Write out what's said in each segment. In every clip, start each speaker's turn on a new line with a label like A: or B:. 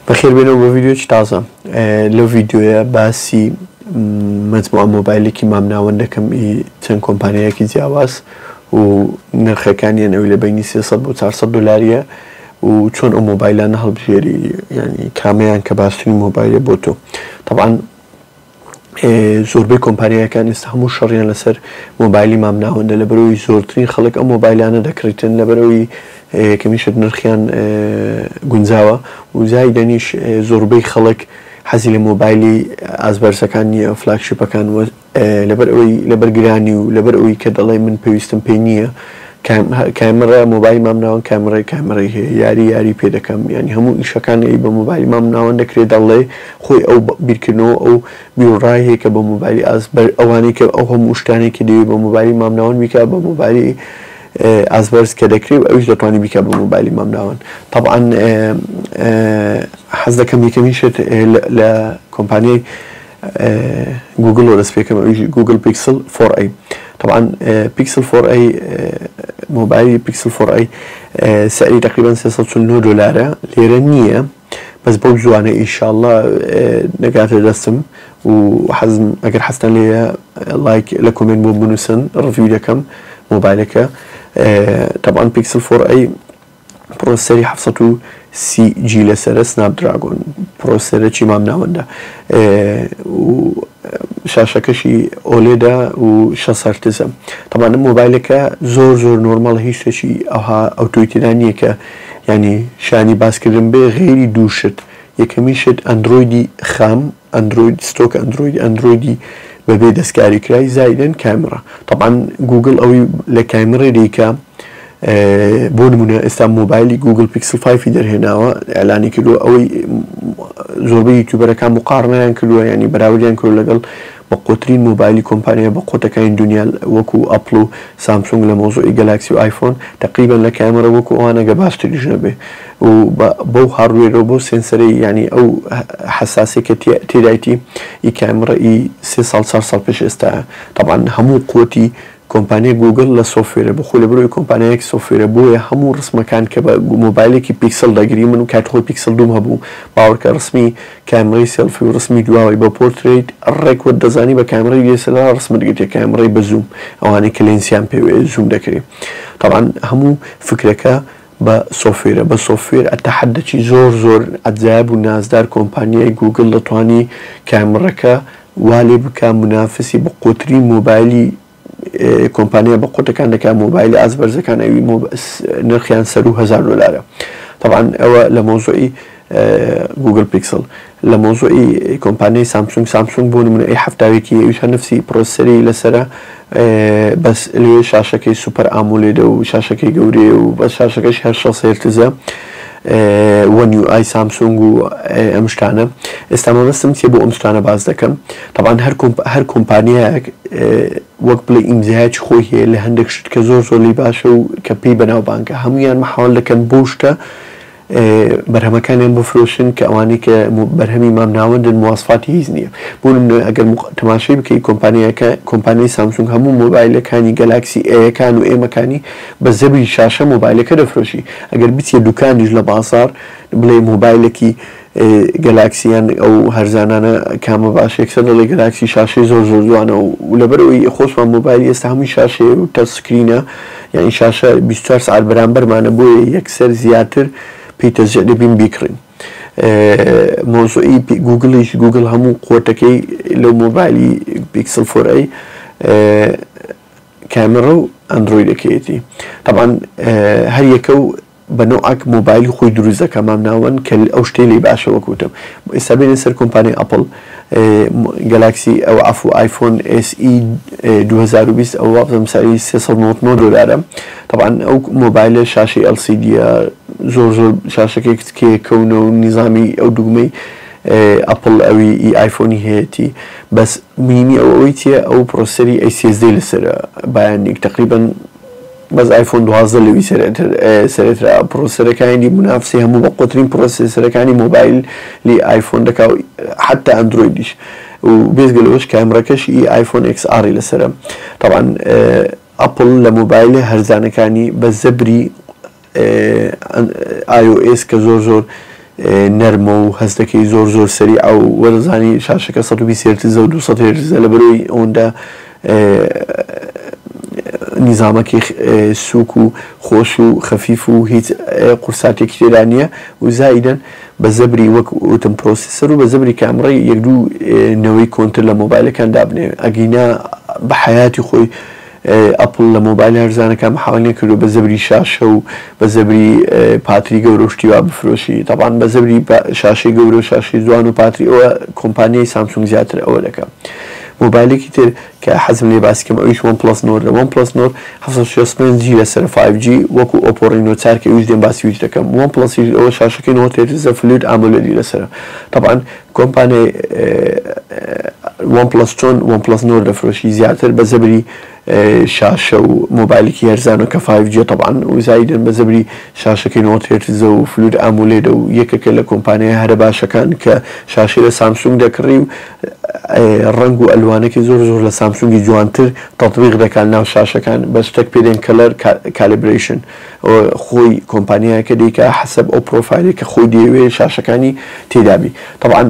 A: بەخێر بێنەوە بە ڤیدیۆی تازە لەو ڤیدیۆیە باسی مجموعە مۆبایلێکی مامناوەند دەکەم چەند کۆمپانیایەکی جیاواز و نرخەکانیان ئەوی لە بینی 300 بۆ 400 دلاریە و چۆن ئەو مۆبایلانە هەڵبژێری ینی کامەیان کە باشترین مۆبایلە بۆ تۆ. طبعاً زۆربەی کۆمپانیەکان ئێستا هەموو شەڕیان لەسەر مۆبایلی مامناوەندە لەبەرەوەی زۆرترین خەڵک ئەم مۆبایلانە دەکڕێتن لەبەرەوەی کەمیشت نرخیان گونجاوە و زایدەنیش زۆربەی خەڵک حەزی لە مۆبایلی ئازبەرزەکان نییە فلاگشیپەکان لەبەرەوەی لەبەرگرانی و لەبەر ئەوەی کە دەڵێ من پێویستم پێی نییە کامێرە مۆبایل مامناوەند کامێرەی هەیە یاری پێ دەکەم ینی هەموو ئیشەکانی بە مۆبایلی مامناوەند دەکرێت دەڵێ خۆی ئەو بیرکردنەوە ئەو بیرڕای هەیە کە بە مۆبایلی ئەوانەی کە ئەو هەموو شتانێکی دەوێت بە مۆبایلی مامناوەند بیکات بە مۆبایلی ئازبەرز کە دەکرێت ئەویش دەتوانانی بیکات بە مۆبایلی مامناوەند. طبعاً حەز دەکەم یەکەمیشت لە کۆمپانیای گوگڵەوە دەست پێکەم ئەویش گوگل پیکسل 4a. طبعا بيكسل 4a موبايل بيكسل 4a سعري تقريبا 349 دولار ليرة نية بس بوجوانا ان شاء الله نقاط الرسم وحزم اگر حسنا لي لايك لكم من بونسن ريفيو لكم موبايلك. طبعا بيكسل 4a بروسيسوري حفظته سي جي لسر سناب دراجون بروسيسور چی مامناونده و شاشەکەشی ئۆلێدا و 6 هەرتزە. طبعا مۆبایلەکە زۆر نۆرمال هیچ شتێکی ئەو تویتیدا نییە کە ینی شانی باسکردن بێ غێری دووشت. یەکەمیشت ئەندرۆیدی خام ئەندرۆید ستۆک ئەندرۆیدی بەبێ دەستکاری کرای زایدەن کامێرا. طبعا گوگڵ ئەوی لە کامێرە دیکە بۆ نمونە ئێستا مۆبایلی گوگل پیکسل 5 دەرهێناوە ئەلانی کردووە ئەوەی زۆربەی یوتیوبەرەکان مقارنەیان کردووە ینی بەراوردیان کردو لەگەڵ بە قۆترین مۆبایلی کۆمپانیا بە قۆتەکانی دنیا وەکو ئەپڵ و سامسونگ لە مۆزۆی گەلاکسی و ئایفۆن تقریبان لە کامێرە وەکو ئەوانەگە باشتریش نەبێ و بەو هاڕوێرەوە بۆ سێنسەرەی ینی ئەو حەساسی کە تێدایەتی ئی کامێرە ئی 3 ساڵ 4 ساڵ پێش ئێستاە. طبعا هەموو قوتی کۆمپانیای گوگل لە سۆفێرە بەخۆ لە بەرەوەی کۆمپانیایەکی سۆفێرە بۆیە هەموو ڕسمەکان کە بە مۆبایلێکی پیکسل دەگری من و کاتخۆی پیکسل دوم هەبوو باوەڕکە ڕسمی کامێرەی سێلفی و ڕسمی دواوەی بە پۆرتریت ڕێکوەت دەزانی بە کامێرەی DSLR ڕسمت دەگرێت کامێرەی بە زوم ئەوانەی کە لێنسیان پێ زوم دەکرێت. طبعا هەموو فکرەکە بە سۆفێرە بە سۆفێر ئەتەحەدەکی زۆر ئەجایب و نازدار کۆمپانیای گوگل دەتوانی کامێرەکە وا لێ بکە منافسی بە قۆترین مۆبایلی کۆمپانیا بە قۆتەکان دەکات مۆبایلی ئازبەرزەکان ئەوی نرخیان سەر و 1000 دلارە. طبعا ئەوە لە مۆزۆی گوگل پیکسل. لە مۆزۆی کۆمپانیای سامسونگ بۆ نمونە A70 ئەویش هەر نفسی پرۆسەری لەسرە بەس لێ شاشەکەی سوپەر ئامولێدە و شاشەکەی گەورەیە و بەس شاشەکەش هەر 6 هەرتزە وەن یو ئای سامسونگ و ئەم شتانە. ئێستا مەبەستم چیە بۆ ئەم شتانە باز دەکەم. طبعا هەر کۆمپانیایەک وەک بڵێ ئیمزایەکی خۆی هەیە لە هەندێک شت کە زۆر لی باشە و کە پێی بەناوبانگە هەمویان مەحاول دەکەن بۆ شتە بەرهەمەکانیان بفرۆشن کە ئەوانەی کە بەرهەمی مامناوەندن مواسفاتی هیچ نییە. بۆ نمونە ئەگەر تەماشای بکەی کۆمپانیای سامسونگ هەموو مۆبایلەکانی گەلاکسی ئەیەکان و ئێمەکانی بە زەبری شاشە مۆبایلەکە دەفرۆشی. ئەگەر بچێ دوکانیش لە بازار بڵێ مۆبایلێکی گەلاکسیان ئەو هەرزانانە کامە باش یەکسەر دەڵێ گەلاکسی شاشەی زۆر جوانە و لەبەرەوەی خۆشمان مۆبایلی ئێستا هەمووی شاشەیە و تەچسکرینە یعنی شاشە 24 ساعت بەرامبەرمانە بۆیە یەکسەر زیاتر پێی تەزیع دەبین بیکڕین. مۆزۆی گوگڵیش گوگڵ هەموو قۆتەکەی لەو مۆبایلی پیکسل 4a کامێرە و ئەندرۆیدەکەیەتی. طبعا هەر یەکە و بە نوعک مۆبایلی خۆی دروست دەکە مامناوەند کە ئەو شتێ لێ باشە وەکوتم. ئێستا بێنە سەر کۆمپانیای ئەپڵ گەلاکسی ئەو ئایفۆن SE 2020 ئەو وابزەم سەری 399 دلارە. طبعا ئەو مۆبایلە شاشەی LCDە زۆر شاشەکەی کێکەونە و نیزامی ئەو دوگمەی ئەپڵ ئەوی ئایفۆنی هەیەی بەس مینی ئەوەی چیە ئەو پرۆسەری A13 لەسرە بەیانێک تقریبا بەس ئایفۆن 12 لەوی سەرێترا پرۆسەرەکانی منافسی هەموو بە قۆترین پرۆسەسەرەکانی مۆبایلی ئایفۆن دەکات حتا ئەندرۆیدیش و بێزگەلەوەش کامێرەکەش ئایفۆن XR لەسرە. طبعا ئەپڵ لە مۆبایلە هەرزانەکانی بە زەبری iOS کە زۆر نەرمە و هەست دەکەی زۆر سەریع و وەرزانی شاشەکە 120 هرتز و 200 هرتز لە بەرەوەی ئەوەندا نظامەکی سووک و خۆش و خەفیف و هیچ قورساتێکی تێدا نییە و زائیدەن بە زەبری وەک وتم پرۆسیسەر و بە زەبری کامڕی یەک دوو نەوەی کۆنتر لە مۆبایلەکان دابنێ ئەگینا بە حیاتی خۆی ئەپڵ لە مۆبایل هەرزانەکان حاڵنیە کردو بە زەبری شاشە و بە زەبری پاتری گەورە و شتیوا بفرۆشی طبعاً بە زەبری شاشەی گەورە و شاشەی جوان و پاتری ئەوە کۆمپانیای سامسونگ زیاتر ئەوە دەکات مۆبایلێکی تر کە حەزم لێ باسکەم ئەویش وان پلس نۆر لە وان پلس نۆر 765 جی لەسەر 5G وەکو ئۆپۆ ڕینۆ 4 کە ئەویش دێن باسی ویش دەکەم وان پلس ئەوە شاشەکەی 90 هرتز فلوید ئامۆلێدی لەسەرە طبعاً کۆمپانیای وان پلس چۆن وان پلس نۆر دەفرۆشی زیاتر بە زەبری شاشە و مۆبایلێکی هەرزانە کە 5G طبعاً و زایدن بە زەبری شاشەکەی 90 هرتز و فلوید ئامۆلێد و یەکێکە لە کۆمپانیای هەرە باشەکان کە شاشەی لە سامسونگ دەکڕی و ڕنگ و ئەلوانێکی زۆر لە سامسونگی جوانتر تەطبیق دەکات ناو شاشەکان بە شتێک پێدێن کەلەر کالیبرێشن خۆی کۆمپانیایەکە دیکە حەسەب ئەو پرۆفایلی کە خۆی دەیەوێت شاشەکانی تێدابی طبعاً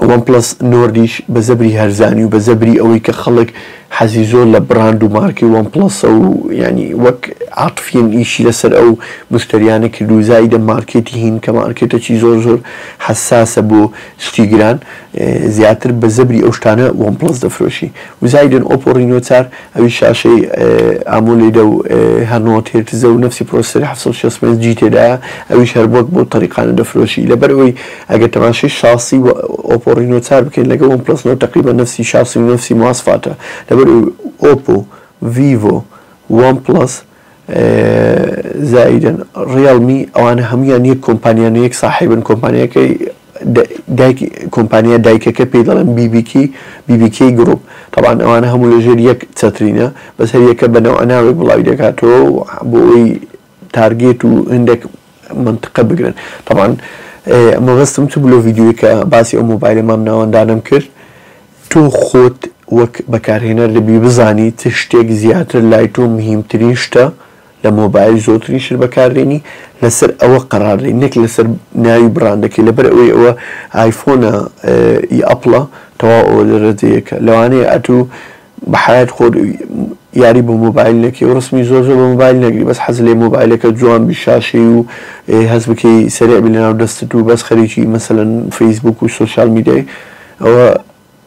A: وان پلس نۆردیش بە زەبری هەرزانی و بە زەبری ئەوەی کە خەڵک حەزی زۆر لە براند و مارکی وان پلسە و ینی وەک عاتفیان ئیشی لەسەر ئەو مشتریانە کرد و زایدە مارکێتی هین کە مارکێتێکی زۆر حساسە بۆ شتی گران زیاتر بە زەبری ئەو شتانە وان پلس دەفرۆشی و زایدن ئۆپۆ ڕینۆ 4 ئەوی شاشەی ئامۆلێدە و هەر هرتزە و نفسی پرۆسەری 765 جی تێدایە ئەویش هەر بۆ طریقانە دەفرۆشی لەبەرەوەی ئەگەر تەماشای شاسی ئۆپۆ ڕینۆ 4 بکەین لەگەڵ وان پلس نۆر تقریبا نفسی شاسی و نفسی مواصفاتە ئۆپۆ ڤیڤۆ وان پلس زائدن ڕیاڵمی ئەوانە هەمویان یەک کۆمپانیان یەک صاحبن کۆمپانیەکەی کۆمپانیا دایکەکە پێی دەڵێن BBK گروپ طبعاً ئەوانە هەموو لەژێر یەک چەترینە بەسەر یەکە بەنەوە ناوێک بڵاوی دەکاتەوە بۆ ئەوی تارگێت و هەندێک منطقە بگرن طبعاً مەبەستم چ بوو لە ڤیدیۆی کە باسی ئەو مۆبایلە مام ناوەندانم کرد تۆ خۆت وەک بەکارهێنەر دەبی بزانی چ شتێک زیاتر لای تۆ مهمترین شتە لە مۆبایل زۆرترینشت بەکاردێنی لەسەر ئەوە قەرارڕی نەک لەسەر ناوی براندەکەی لەبەر ئەوەی ئەوە ئایفۆنە ئەپڵە تەواو ئەوە دەرەجەیەکە لەوانەیە ئەتوو بە حیات خۆت یاری بۆ مۆبایل نەکەی و ڕسمی زۆر بە مۆبایل نەگری بەس حەز لێ مۆبایلەکە جوان بیشاشی و هەز بکەی سەریع بی لەناو دەستت و بەس خەریکی مەسەلەن فەیسبوک و سۆشیال میدیای ئەوە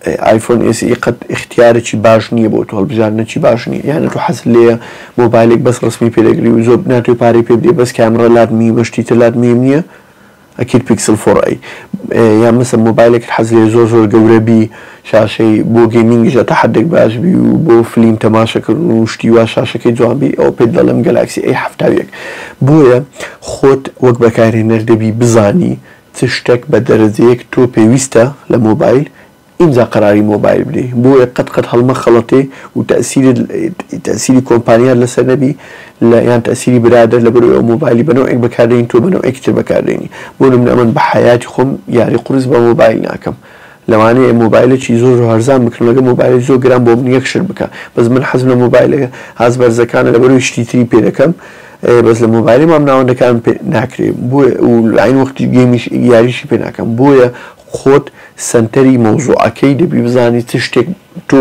A: آیفۆن SE قەت اختیارێکی باش نییە بۆ تۆ هەڵبژاردنێکی باش نییە یانە تۆ حەز لێیە مۆبایلێک بەس ڕسمی پێدەگری و زۆر ناتوێ پارەی پێ بدێ بەس کامێرە لاتمی بەشتی تر لاتمی نییە ئەکید پیکسل 4a یان مەسەڵ مۆبایلێک حەز لێ زۆر گەورە بی شاشەی بۆ گەیمینگیشە تا حەدێک باش بی و بۆ فلیم تەماشەکردن و شتی وا شاشەکەی جوان بی ئەو پێت دەڵێم گەلاکسی A71 بۆیە خۆت وەک بەکارهێنەر دەبی بزانی چ شتێک بە دەرەجەیەک تۆ پێویستە لە مۆبایل ئینجا قەراری مۆبایل بدەی بۆیە قەت هەڵمە خەڵەتێ و تەسیری کۆمپانیات لەسەر نەبی یان تەسیری برادر لە بەرەوەی ئەو مۆبایلی بەنەوەیەک بەکاردێنی تۆ بەنەوەیەکی تر بەکاردێنی بۆ نمونە ئەمن بە حیاتی خۆم یاری قورس بە مۆبایل ناکەم لەوانەیە مۆبایلێکی زۆر هەرزان بکڕم لەگە مۆبایلی زۆر گران بۆ من یەک شت بکە بەس من حەزم لە مۆبایلەکە هاز بەرزەکانە لە بەرەوەی شتی تری پێ دەکەم بەس لە مۆبایلی مام ناوەندەکان ناکرێ بۆیە و لەعین وەختی گەیمیش یاریشی پێ ناکەم بۆیە خۆت سنتەری مەوزوعەکەی دەبی بزانی چ شتێک تۆ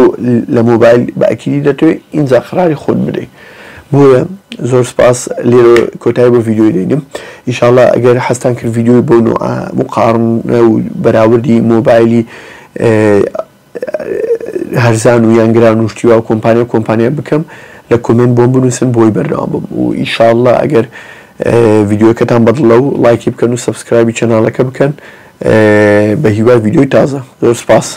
A: لە مۆبایل بە ئەکیدی دەتوێت ئینجا قەراری خۆت بدەی بۆیە زۆر سپاس لێرە کۆتایی بۆ ڤیدیۆی دێنم ئینشاڵڵا ئەگەر حەستان کرد ڤیدیۆی بۆ مقارنە و بەراوردی مۆبایلی هەرزان و یانگران و شتیوا و کۆمپانیا بکەم لە کۆمنت بۆم بنووسن بۆی بەردەوام بم و ئینشاڵڵا ئەگەر ڤیدیۆکەتان بەدڵە و لایکی بکەن و سەبسکرایبی چەناڵەکە بکەن بە هیوای ڤیدیۆی تازە زۆر سپاس